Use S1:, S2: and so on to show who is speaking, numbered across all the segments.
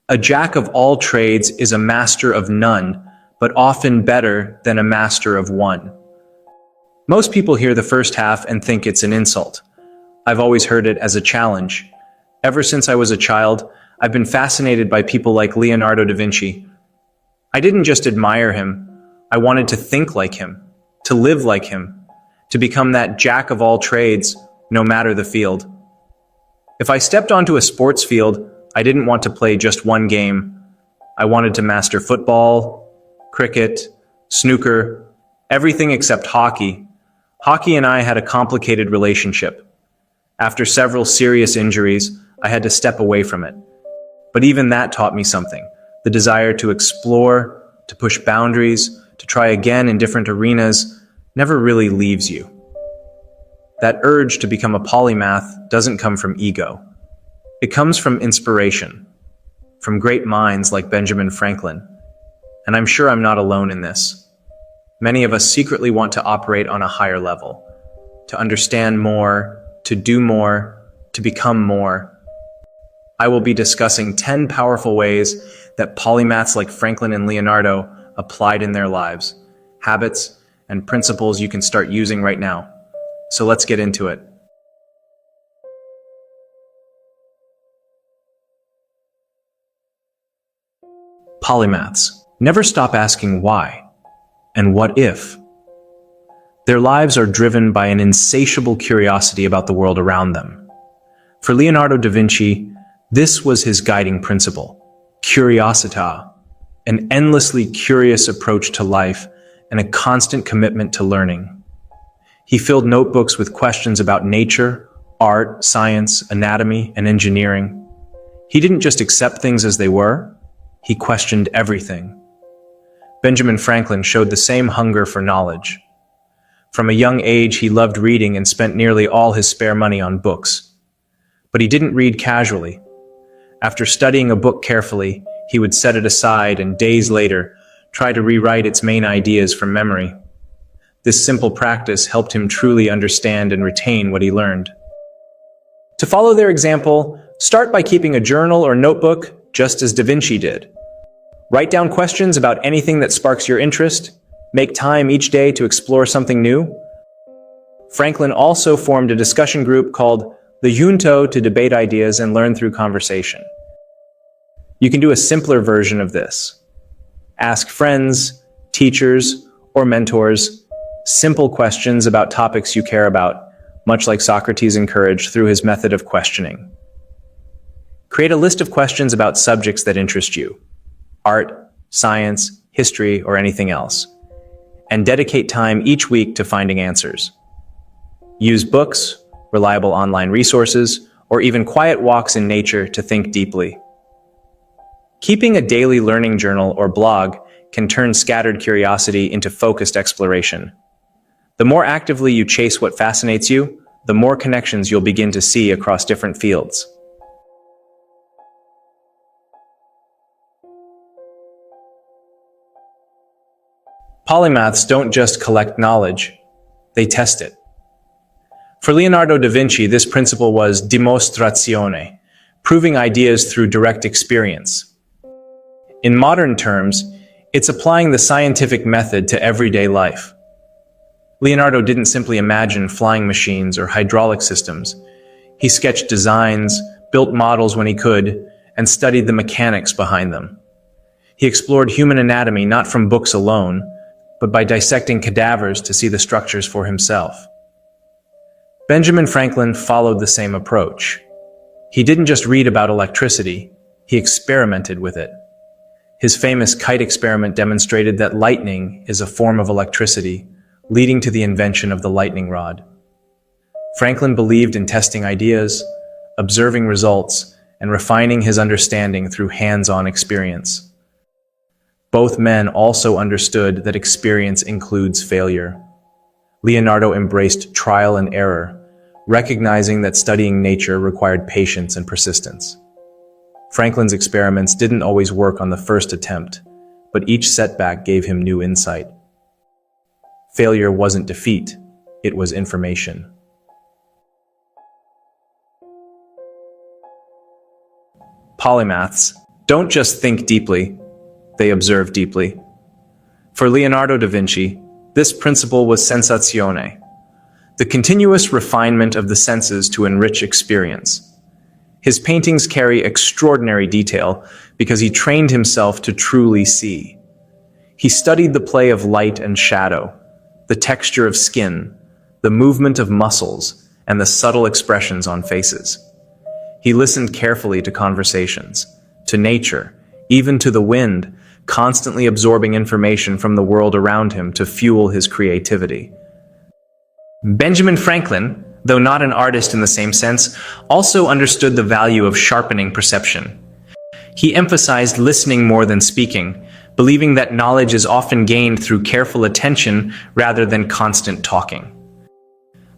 S1: A jack of all trades is a master of none, but often better than a master of one. Most people hear the first half and think it's an insult. I've always heard it as a challenge. Ever since I was a child, I've been fascinated by people like Leonardo da Vinci. I didn't just admire him, I wanted to think like him, to live like him, to become that jack of all trades, no matter the field. If I stepped onto a sports field, I didn't want to play just one game. I wanted to master football, cricket, snooker, everything except hockey. Hockey and I had a complicated relationship. After several serious injuries, I had to step away from it. But even that taught me something. The desire to explore, to push boundaries, to try again in different arenas, never really leaves you. That urge to become a polymath doesn't come from ego. It comes from inspiration, from great minds like Benjamin Franklin. And I'm sure I'm not alone in this. Many of us secretly want to operate on a higher level, to understand more, to do more, to become more. I will be discussing 10 powerful ways that polymaths like Franklin and Leonardo applied in their lives, habits and principles you can start using right now. So let's get into it. Polymaths never stop asking why and what if. Their lives are driven by an insatiable curiosity about the world around them. For Leonardo da Vinci, this was his guiding principle, curiosita, an endlessly curious approach to life and a constant commitment to learning. He filled notebooks with questions about nature, art, science, anatomy, and engineering. He didn't just accept things as they were, he questioned everything. Benjamin Franklin showed the same hunger for knowledge. From a young age, he loved reading and spent nearly all his spare money on books. But he didn't read casually. After studying a book carefully, he would set it aside and days later try to rewrite its main ideas from memory. This simple practice helped him truly understand and retain what he learned. To follow their example, start by keeping a journal or notebook, just as Da Vinci did. Write down questions about anything that sparks your interest. Make time each day to explore something new. Franklin also formed a discussion group called the Junto to debate ideas and learn through conversation. You can do a simpler version of this. Ask friends, teachers, or mentors simple questions about topics you care about, much like Socrates encouraged through his method of questioning. Create a list of questions about subjects that interest you, art, science, history, or anything else, and dedicate time each week to finding answers. Use books, reliable online resources, or even quiet walks in nature to think deeply. Keeping a daily learning journal or blog can turn scattered curiosity into focused exploration. The more actively you chase what fascinates you, the more connections you'll begin to see across different fields. Polymaths don't just collect knowledge, they test it. For Leonardo da Vinci, this principle was dimostrazione, proving ideas through direct experience. In modern terms, it's applying the scientific method to everyday life. Leonardo didn't simply imagine flying machines or hydraulic systems. He sketched designs, built models when he could, and studied the mechanics behind them. He explored human anatomy not from books alone, but by dissecting cadavers to see the structures for himself. Benjamin Franklin followed the same approach. He didn't just read about electricity, he experimented with it. His famous kite experiment demonstrated that lightning is a form of electricity, leading to the invention of the lightning rod. Franklin believed in testing ideas, observing results, and refining his understanding through hands-on experience. Both men also understood that experience includes failure. Leonardo embraced trial and error, recognizing that studying nature required patience and persistence. Franklin's experiments didn't always work on the first attempt, but each setback gave him new insight. Failure wasn't defeat, it was information. Polymaths don't just think deeply, they observe deeply. For Leonardo da Vinci, this principle was sensazione, the continuous refinement of the senses to enrich experience. His paintings carry extraordinary detail because he trained himself to truly see. He studied the play of light and shadow, the texture of skin, the movement of muscles, and the subtle expressions on faces. He listened carefully to conversations, to nature, even to the wind, constantly absorbing information from the world around him to fuel his creativity. Benjamin Franklin, though not an artist in the same sense, also understood the value of sharpening perception. He emphasized listening more than speaking, believing that knowledge is often gained through careful attention rather than constant talking.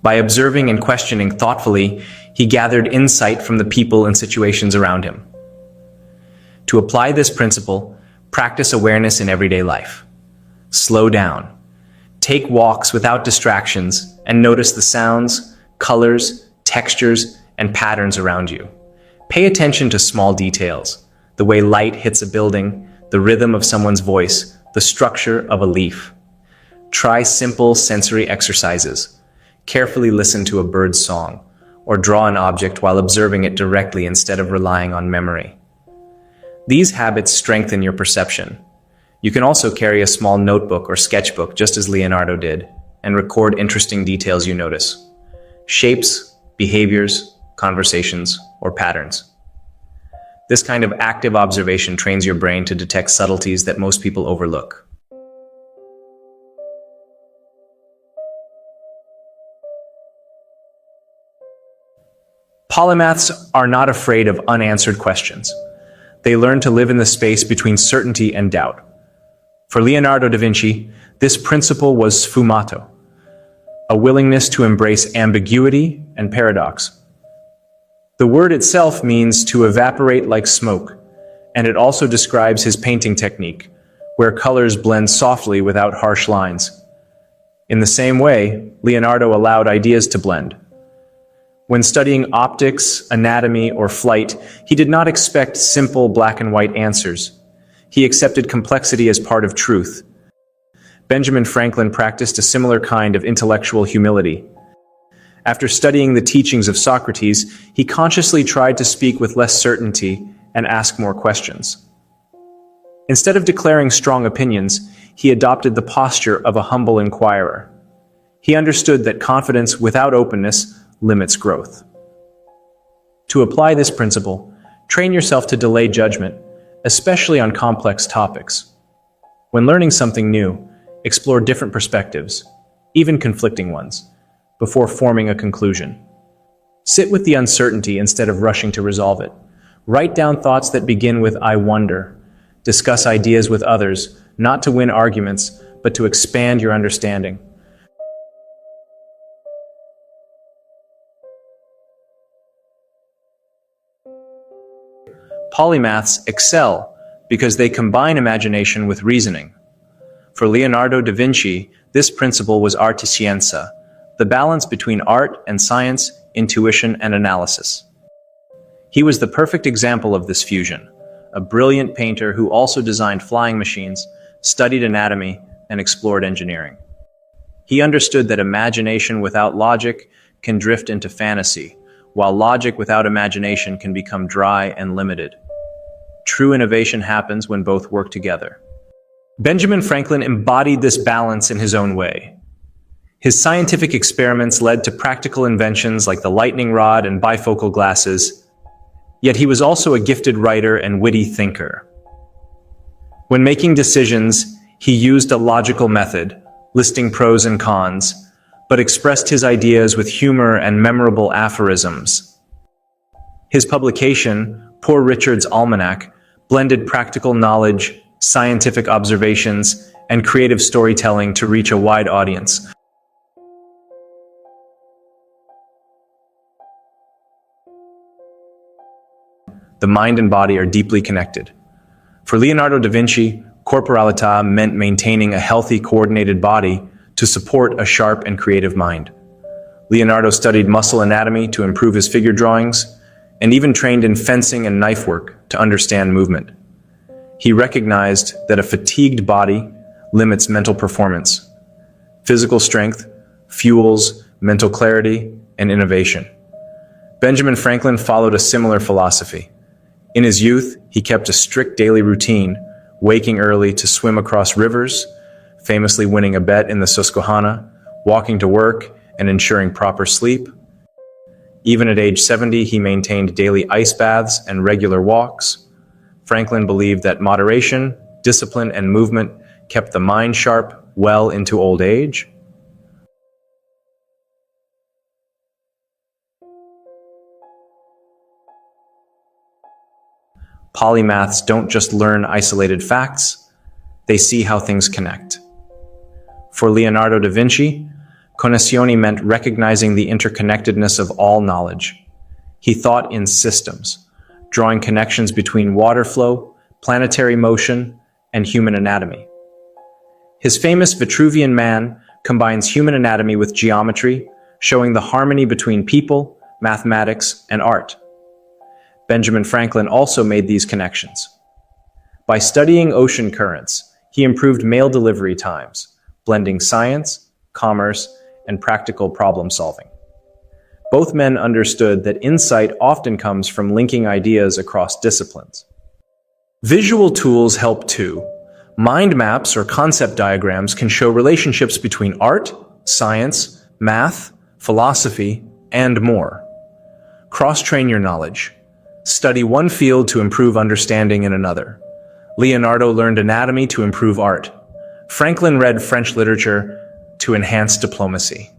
S1: By observing and questioning thoughtfully, he gathered insight from the people and situations around him. To apply this principle, practice awareness in everyday life. Slow down. Take walks without distractions and notice the sounds, colors, textures, and patterns around you. Pay attention to small details, the way light hits a building, the rhythm of someone's voice, the structure of a leaf. Try simple sensory exercises. Carefully listen to a bird's song, or draw an object while observing it directly instead of relying on memory. These habits strengthen your perception. You can also carry a small notebook or sketchbook, just as Leonardo did, and record interesting details you notice. Shapes, behaviors, conversations, or patterns. This kind of active observation trains your brain to detect subtleties that most people overlook. Polymaths are not afraid of unanswered questions. They learn to live in the space between certainty and doubt. For Leonardo da Vinci, this principle was sfumato, a willingness to embrace ambiguity and paradox. The word itself means to evaporate like smoke, and it also describes his painting technique, where colors blend softly without harsh lines. In the same way, Leonardo allowed ideas to blend. When studying optics, anatomy, or flight, he did not expect simple black and white answers. He accepted complexity as part of truth. Benjamin Franklin practiced a similar kind of intellectual humility. After studying the teachings of Socrates, he consciously tried to speak with less certainty and ask more questions. Instead of declaring strong opinions, he adopted the posture of a humble inquirer. He understood that confidence without openness limits growth. To apply this principle, train yourself to delay judgment, especially on complex topics. When learning something new, explore different perspectives, even conflicting ones, before forming a conclusion. Sit with the uncertainty instead of rushing to resolve it. Write down thoughts that begin with "I wonder." Discuss ideas with others, not to win arguments, but to expand your understanding. Polymaths excel because they combine imagination with reasoning. For Leonardo da Vinci, this principle was artiscienza, the balance between art and science, intuition and analysis. He was the perfect example of this fusion, a brilliant painter who also designed flying machines, studied anatomy, and explored engineering. He understood that imagination without logic can drift into fantasy, while logic without imagination can become dry and limited. True innovation happens when both work together. Benjamin Franklin embodied this balance in his own way. His scientific experiments led to practical inventions like the lightning rod and bifocal glasses, yet he was also a gifted writer and witty thinker. When making decisions, he used a logical method, listing pros and cons, but expressed his ideas with humor and memorable aphorisms. His publication, Poor Richard's Almanac, blended practical knowledge, scientific observations, and creative storytelling to reach a wide audience. The mind and body are deeply connected. For Leonardo da Vinci, corporalita meant maintaining a healthy, coordinated body to support a sharp and creative mind. Leonardo studied muscle anatomy to improve his figure drawings, and even trained in fencing and knife work to understand movement. He recognized that a fatigued body limits mental performance. Physical strength fuels mental clarity and innovation. Benjamin Franklin followed a similar philosophy. In his youth, he kept a strict daily routine, waking early to swim across rivers, famously winning a bet in the Susquehanna, walking to work, and ensuring proper sleep. Even at age 70, he maintained daily ice baths and regular walks. Franklin believed that moderation, discipline, and movement kept the mind sharp well into old age. Polymaths don't just learn isolated facts, they see how things connect. For Leonardo da Vinci, cognizione meant recognizing the interconnectedness of all knowledge. He thought in systems, drawing connections between water flow, planetary motion, and human anatomy. His famous Vitruvian Man combines human anatomy with geometry, showing the harmony between people, mathematics, and art. Benjamin Franklin also made these connections. By studying ocean currents, he improved mail delivery times, blending science, commerce, and practical problem solving. Both men understood that insight often comes from linking ideas across disciplines. Visual tools help too. Mind maps or concept diagrams can show relationships between art, science, math, philosophy, and more. Cross-train your knowledge. Study one field to improve understanding in another. Leonardo learned anatomy to improve art. Franklin read French literature to enhance diplomacy.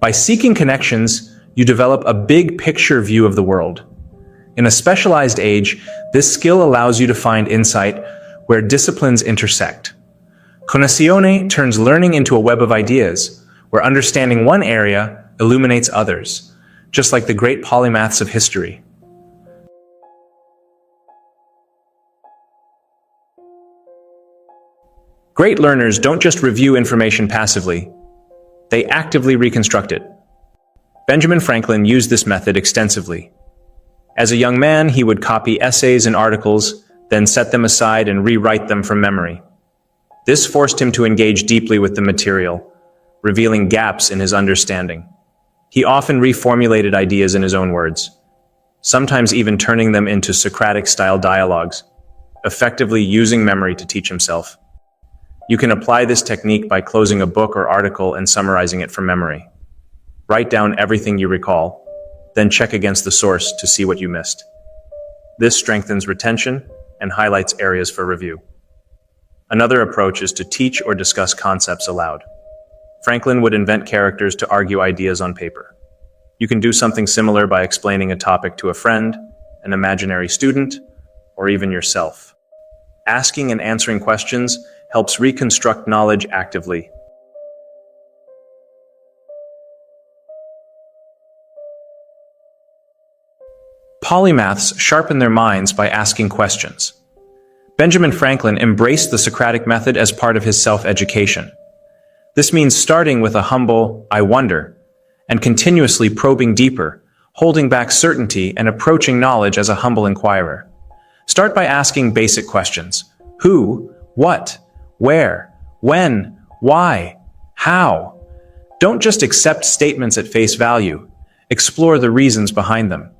S1: By seeking connections, you develop a big picture view of the world. In a specialized age, this skill allows you to find insight where disciplines intersect. Cognizione turns learning into a web of ideas, where understanding one area illuminates others, just like the great polymaths of history. Great learners don't just review information passively, they actively reconstruct it. Benjamin Franklin used this method extensively. As a young man, he would copy essays and articles, then set them aside and rewrite them from memory. This forced him to engage deeply with the material, revealing gaps in his understanding. He often reformulated ideas in his own words, sometimes even turning them into Socratic-style dialogues, effectively using memory to teach himself. You can apply this technique by closing a book or article and summarizing it from memory. Write down everything you recall, then check against the source to see what you missed. This strengthens retention and highlights areas for review. Another approach is to teach or discuss concepts aloud. Franklin would invent characters to argue ideas on paper. You can do something similar by explaining a topic to a friend, an imaginary student, or even yourself. Asking and answering questions helps reconstruct knowledge actively. Polymaths sharpen their minds by asking questions. Benjamin Franklin embraced the Socratic method as part of his self-education. This means starting with a humble, "I wonder," and continuously probing deeper, holding back certainty and approaching knowledge as a humble inquirer. Start by asking basic questions. Who? What? Where? When? Why? How? Don't just accept statements at face value. Explore the reasons behind them.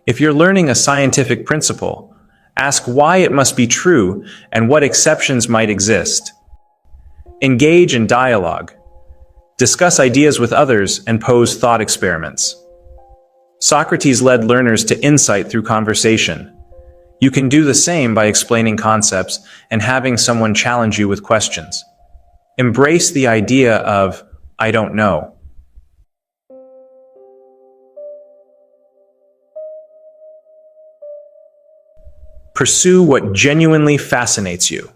S1: If you're learning a scientific principle, ask why it must be true and what exceptions might exist. Engage in dialogue. Discuss ideas with others and pose thought experiments. Socrates led learners to insight through conversation. You can do the same by explaining concepts and having someone challenge you with questions. Embrace the idea of, "I don't know." Pursue what genuinely fascinates you.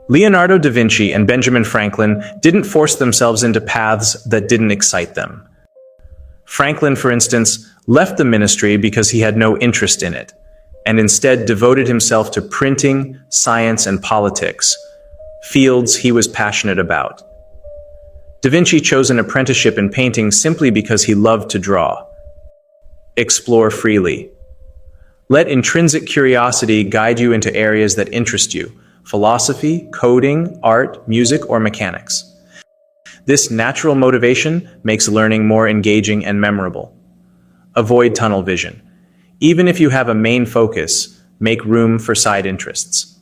S1: Leonardo da Vinci and Benjamin Franklin didn't force themselves into paths that didn't excite them. Franklin, for instance, left the ministry because he had no interest in it, and instead devoted himself to printing, science, and politics, fields he was passionate about. Da Vinci chose an apprenticeship in painting simply because he loved to draw. Explore freely. Let intrinsic curiosity guide you into areas that interest you: philosophy, coding, art, music, or mechanics. This natural motivation makes learning more engaging and memorable. Avoid tunnel vision. Even if you have a main focus, make room for side interests.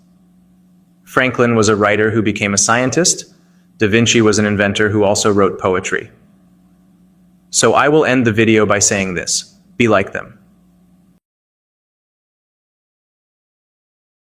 S1: Franklin was a writer who became a scientist. Da Vinci was an inventor who also wrote poetry. So I will end the video by saying this: be like them.